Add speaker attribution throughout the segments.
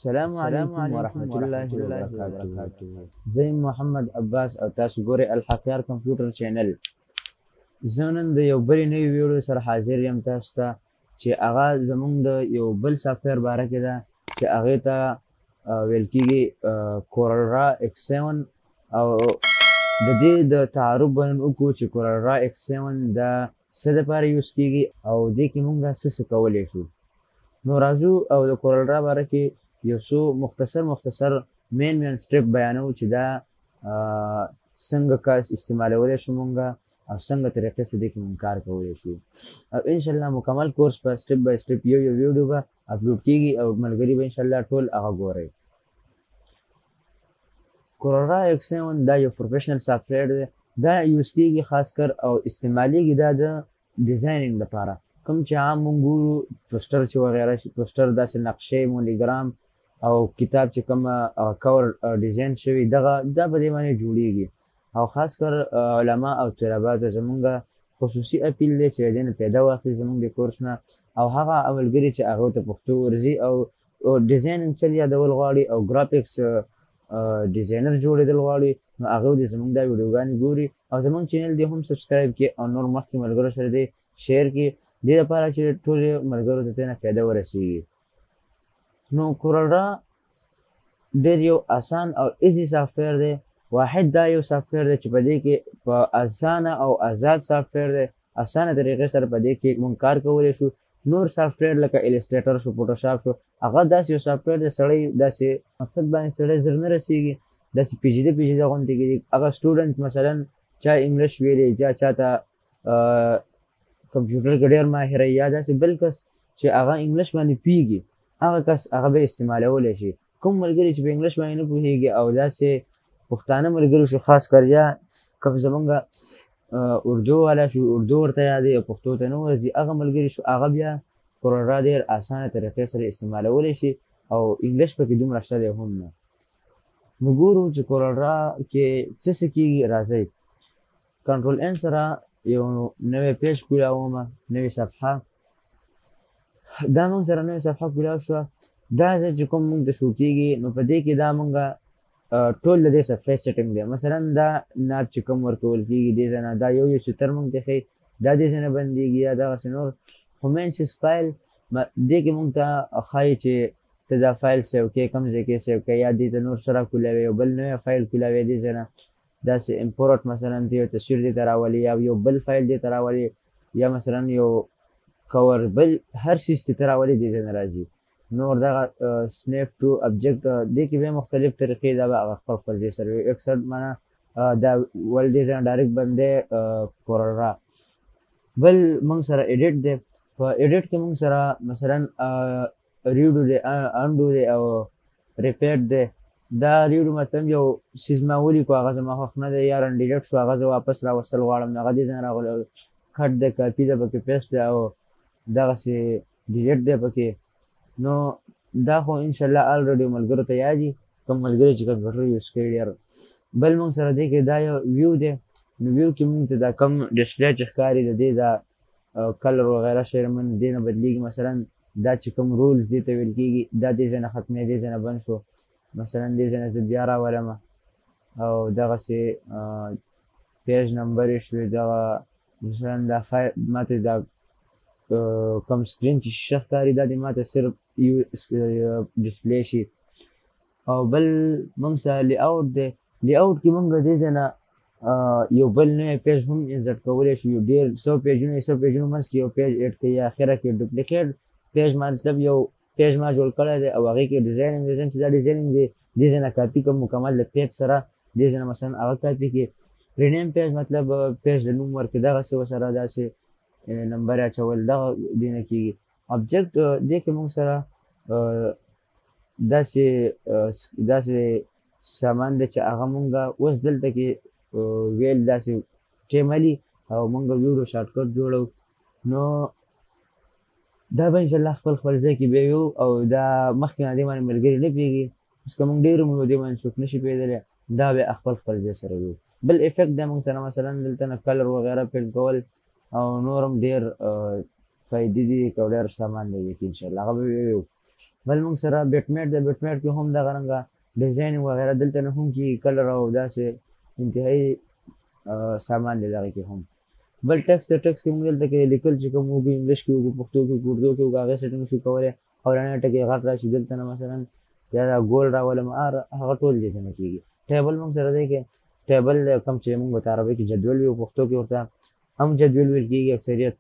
Speaker 1: السلام علیکم ورحمت الله وبرکاته. زه محمد عباس او تاسو ګورئ الحقیار کمپیوټر چینل. زه نن د یو بلې نوې ویډیو سره حاضر یم تاسو ته چې هغه زموږ د یو بل سافټویر باره کې ده چې هغې ته ویل کېږي کورلرا ایکس 7 او د دې د تعارف به نن وکړو چې کورلرا ایکس 7 د څه دپاره یوز کېږي او دې کې موږ څه کولی شو. نو راځو او د کورلرا باره کې یو څو مختصر مین سټپ بیانوو چې دا څنګه کار استعمالولی شو موږ او څنګه طریقې سره دې کې موږ کار کولی شو او انشاءالله مکمل کورس په سټپ بای سټپ یو ویډیو به اپلوډ کېږي او ملګري به انشاءالله ټول هغه ګورئ. کورلرا ایکس 7 دا یو پروفیشنل سافټویر دی. دا یوز کېږي خاص کر او استعمالیږي دا د ډیزاینینګ لپاره. کوم چې عام مونږ ګورو پوسټر چې وغیره پوسټر داسې نقشې مونوګرام او کتاب چې کوم کور ډیزاین شوي دا په دې باندې جوړیږي او خاص کر علما او طلبا ته زمونږ خصوصي اپیل دی چې دې نه پیدا واخلي زمونږ د کورس نه او هغه ملګري چې هغو ته پښتو ورځي او ډیزاینینګ چل یادول غواړي او ګرافیکس ډیزاینر جوړېدل غواړي نو هغه دې زمونږ دا ویډیوګانې ګوري او زمونږ چینل دې هم سبسکرایب کړي او نور مخکې ملګرو سره دې شیر کړي دې لپاره چې ټول ملګرو ته ترې نه فایده ورسېږي. نو کورلرا ډېر یو اسان او ایزي سافټویر دی. واحد دا یو سافټویر دی چې په دې کې په اسانه او آزاد سافټویر دی. اسانه طریقې سره په دې کې موږ کار کولی شو. نور سافټویر لکه السټریټر شو فوټوشاپ شو هغه داسې یو سافټویر دی سړی داسې مقصد باندې سړی زر نه رسېږي داسې پیچیده غوندې کېږي. هغه سټوډنټ مثلا چا انګلیش ویلی چا ته کمپیوټر کې ډېر ماهر یا داسې بل کس چې هغه انګلیش باندې پوهېږي هغه کس هغه به استعمالولی شي. کوم ملګري چې په انګلیش باندې نه پوهېږي او داسې پښتانه ملګري شو خاص کر یا کوم زمونږ اردو والا شو اردو ورته یادوي او پښتو ته نه ورځي هغه ملګري شو هغه بیا کورلرا ډېر اسانه طریقې سره استعمالولی شي او انګلیش پکې دومره شته دی هم نه. نو ګورو چې کورلرا کې څه کېږي. راځئ کنټرول ان سره یو نوی پیج کولاومه نوې صفحه دا موږ سره نوې صفحه کولاو شوه. دا ځای چې کوم موږ ته شو کېږي نو په دې کې دا موږ ټول د دې صفحې سیټینګ دی. مثلا دا ناب چې کوم ورکول کېږي دې ځای نه دا یو سوتر موږ ته ښیي دا دې ځای نه بندېږي یا دغسې نور خو مین چیز فایل دې کې موږ ته ښایي چې ته دا فایل سیو کړې کوم ځای کې سیو کړې یا دې ته نور سره کولاوې یو بل نوی فایل کولاوې دې ځای نه داسې امپورټ مثلا ته یو تصویر دې ته راولي یا یو بل فایل دې ته راولي یا مثلا یو کور بل هر شي چې ته راولي دې ځای نه راځي. نور دغه سنیپ ټو ابجیکټ دې کې بیا مختلف طریقې دا به هغه خپل ځای سره وي. اکثر معنا دا ول دې ځای نه ډایرکټ بندی کورلرا. بل موږ سره ایډیټ دی. په ایډیټ کې موږ سره مثلا ریډو دی انډو دی او ریپیټ دی. دا ریډو مثلا یو څیز ما ولیکو هغه زما خوښ نه دی یا رنډیلیټ شو هغه زه واپس راوستل غواړم نو هغه دې ځای نه راغلی کټ دی کاپي ده پکې پیسټ دی او دغسې ډیلیټ دی پکې. نو دا خو انشاءالله الریډي ملګرو ته یاد دي کوم ملګري چې کمپیوټر یوز کوي ډېر. بل موږ سره دی کې دا یو ویو دی. نو ویو کې موږ ته دا کم ډسپلی چې ښکاري د دې دا کلر وغیره شی من دې نه بدلېږي. مثلا دا چې کوم رولز دې ته ویل کېږي دا دې ځای نه ختمې دې ځای نه بند شو مثلا دې ځای نه زه بیا راولمه او دغسې پیج نمبر یې شوې دغه مثلا دا ماته دا کم سکرین چې شیشه ښکاري دا دې ماته صرف ډسپلی شي. او بل موږ سره لی آوټ دی. لی آوټ کې موږ دې ځای نه یو بل نوی پیج هم انسرټ کولی شو. یو ډېر 100 پیجونو منځ کې یو پیج ایډ کوي یا اخره کې ډوپلیکیټ پیج مطلب یو پیج ما جوړ کړی دی او هغې کې ډیزاینینګ چې دا ډیزاینینګ دی دې ځای نه کاپي کوم مکمل د پیج سره دې ځای نه مثلا هغه کاپي کړي. رینیم پیج مطلب پیج د نوم ورکړي دغسې ورسره داسې نمبر اچول دغه دې نه کېږي. ابجیکټ دې کې موږ سره داسې سامان دی چې هغه موږ اوس دلته کې ویل داسې ټیملي او موږ ویډیو شارټکټ جوړو نو دا به انشاءالله خپل ځای کې بیا یو او دا مخکې نه دې باندې ملګري نه پوهېږي اوس که موږ ډېر ومو دې باندې څوک نه شي پوهېدلی دا بیا خپل ځای سره وي. بل افیکټ دی موږ سره مثلا دلته نه کلر وغیره پینټ کول او نور هم ډېر فایدې دي که ډېر سامان دی کې انشاءالله هغه به ویو. بل موږ سره بیټ میټ د بیټ میټ کې هم دغه رنګه ډیزاین وغیره دلته نه هم کېږي کلر او داسې انتهایي سامان دی دغه کې هم. بل ټیکس د ټیکس کې موږ دلته کې لیکل چې کوم وګړو انګلیش کې وګړو پښتو کې اردو کې وګړو هغې سیټینګ شو کولی او رانه ټکي غټ راشي دلته نه مثلا یا دا ګول راولم هغه ټول دې څه نه کېږي. ټیبل موږ سره دی کې ټیبل کوم چې موږ په عربي کې جدول وي او پښتو کې ورته هم جدول ویل کېږي اکثریت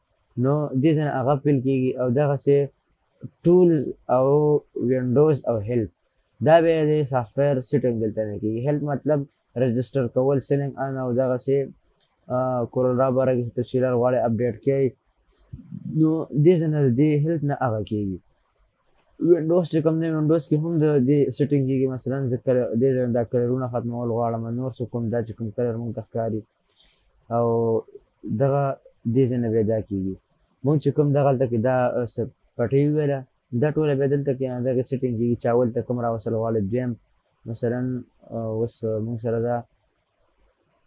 Speaker 1: نو دې ځای نه هغه پیل کېږي او دغسې ټول او وینډوز او هیلپ دا بیا د سافټویر سیټینګ دلته نه کېږي. هیلپ مطلب رجسټر کول سیلینګ ان او دغسې کورل باره کې تفصیلات غواړئ اپډیټ کړئ نو دې ځای نه د دې هیلپ نه هغه کېږي. وینډوز چې کوم دی وینډوز کې هم د دې سیټینګ کېږي مثلا زه دې ځای دا کلرونه ختمول غواړم نور څه کوم دا چې کوم کلر موږ ته ښکاري او دغه دې ځای نه بیا دا کېږي. موږ چې کوم دغلته کې دا پټۍ وویله دا ټوله بیا دلته کې دغه سیټینګ کېږي چې اول ته کوم راوصل غواړئ دویم مثلا اوس موږ سره دا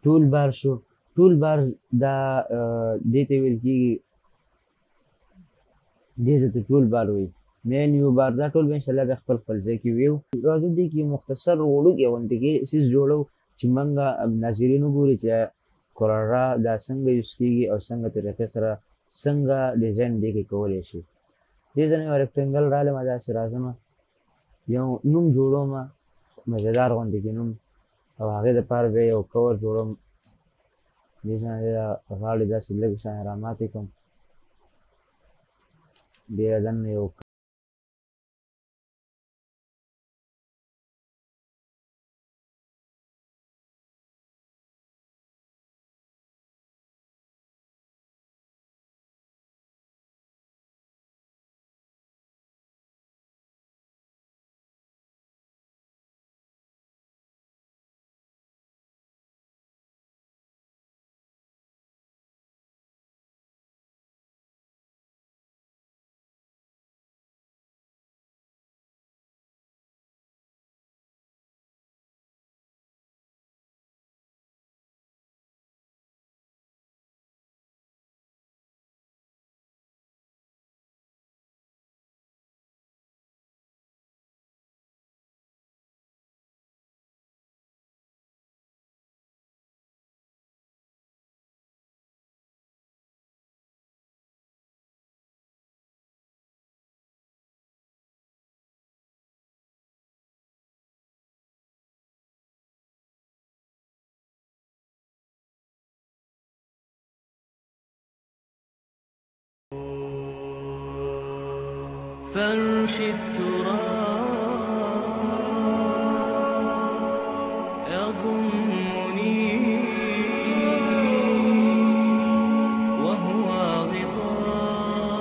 Speaker 1: ټول بار شو. ټول بار دا دې ته ویل کېږي دې ځای ته ټول بار وایي مینیو بار دا ټول به انشاءالله بیا خپل خپل ځای کې ویو. راځو دې کې مختصر وړوکی غوندې کې څیز جوړو چې موږ ناظرین وګوري چې کورل دا څنګه یوز کېږي او څنګه طریقې سره څنګه ډیزاین دې کې کولی شي. دې ځای نه یو ریکټنګل رالمه داسې راځمه یو نوم جوړومه مزیدار غوندې کې نوم او هغې دپاره بیا یو کور جوړوم دې ځای نه غاړې داسې لږ شان راماتې کړم بیا دننه یو
Speaker 2: فرش التراب يضمني وهو غطاء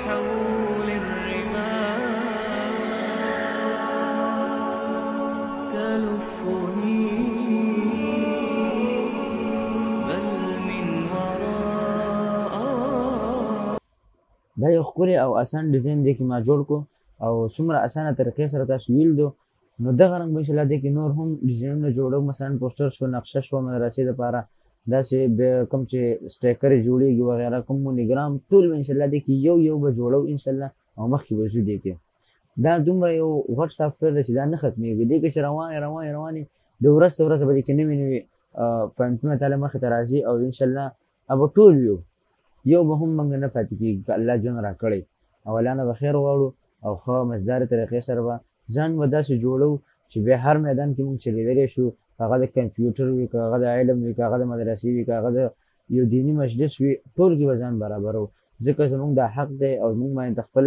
Speaker 2: حول الرمال تلفني
Speaker 1: دا یو ښکلی او اسان ډیزاین دی کې ما جوړ کړو او څومره اسانه طریقې سره تاسو ویلدو نو دغه رنګ به انشاءالله دې کې نور هم ډیزاینونه جوړو مثلا پوسټر شو نقشه شو مدرسې دپاره داسې کوم چې سټیکرې جوړېږي وغیره کوم مونیګرام ټول به انشاءالله دې کې یو یو به جوړو انشاءالله او مخکې به ځو دې کې دا دومره یو غټ سافټویر دی چې دا نه ختمېږي دې کې چې روانې د ورځ ته ورځ به دې کې نوي پوینټونه تاله مخې ته راځي او انشاءالله به ټول یو به هم موږ نه پاتې کېږي که الله جون راکړی اولانه به خیر غواړو او ښه مزدارې طریقې سره به ځان به داسې جوړو چې بیا هر میدان کې موږ چلېدلی شو که هغه د کمپیوټر وي که هغه د علم وي که هغه د مدرسې وي که هغه د یو دیني مجلس وي ټول کې به ځان برابرو ځکه زموږ دا حق دی او موږ باندې د خپل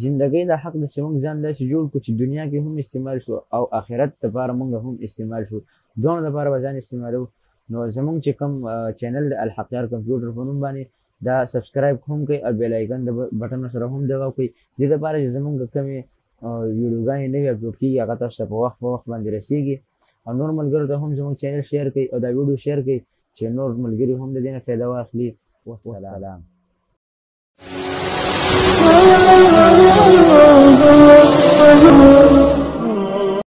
Speaker 1: زندګۍ دا حق دی چې موږ ځان داسې جوړ کړو چې دنیا کې هم استعمال شو او آخرت دپاره موږ هم استعمال شو دواړو دپاره به ځان استعمالو نو زموږ چې کوم چینل د الحقیار کمپیوټر په نوم باندې دا سبسکرایب هم کوئ او بیل آیکن د بټن سره هم دغه کوئ دې دپاره چې زموږ کومې ویډیوګانې نوې اپلوډ کېږي هغه تاسو ته په وخت باندې رسېږي او نور ملګرو ته هم زموږ چینل شیر کړئ او دا ویډیو شیر کړئ چې نور ملګري هم د دې نه فایده واخلي والسلام